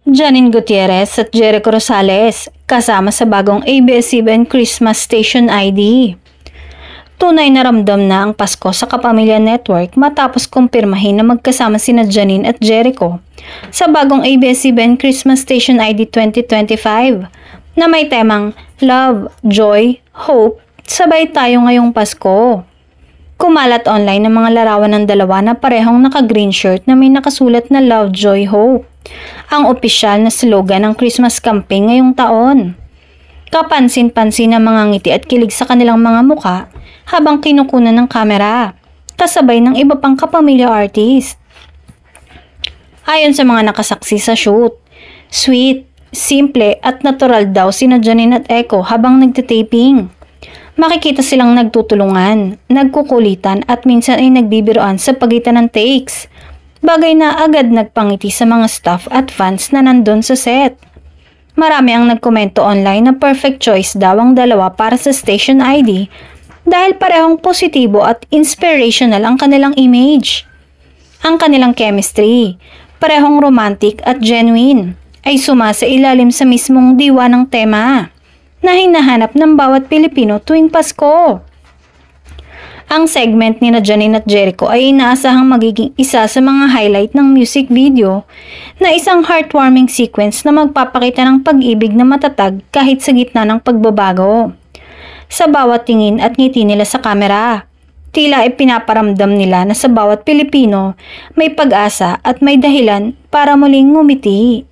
Janine Gutierrez at Jericho Rosales kasama sa bagong ABS-CBN Christmas Station ID. Tunay na ramdam na ang Pasko sa Kapamilya Network matapos kumpirmahin na magkasama sina Janine at Jericho sa bagong ABS-CBN Christmas Station ID 2025 na may temang Love, Joy, Hope, sabay tayo ngayong Pasko. Kumalat online ang mga larawan ng dalawa na parehong naka-green shirt na may nakasulat na Love, Joy, Hope, ang opisyal na slogan ng Christmas campaign ngayong taon. Kapansin-pansin ang mga ngiti at kilig sa kanilang mga muka habang kinukunan ng kamera, kasabay ng iba pang kapamilya artist. Ayon sa mga nakasaksi sa shoot, sweet, simple at natural daw sina Janine at Echo habang nagtitaping. Makikita silang nagtutulungan, nagkukulitan at minsan ay nagbibiroan sa pagitan ng takes. Bagay na agad nagpangiti sa mga staff at fans na nandun sa set. Marami ang nagkomento online na perfect choice daw ang dalawa para sa station ID dahil parehong positibo at inspirational ang kanilang image. Ang kanilang chemistry, parehong romantic at genuine, ay sumasa ilalim sa mismong diwa ng tema na hinahanap ng bawat Pilipino tuwing Pasko. Ang segment ni Janine at Jericho ay inaasahang magiging isa sa mga highlight ng music video na isang heartwarming sequence na magpapakita ng pag-ibig na matatag kahit sa gitna ng pagbabago. Sa bawat tingin at ngiti nila sa kamera, tila ipinaparamdam nila na sa bawat Pilipino may pag-asa at may dahilan para muling ngumiti.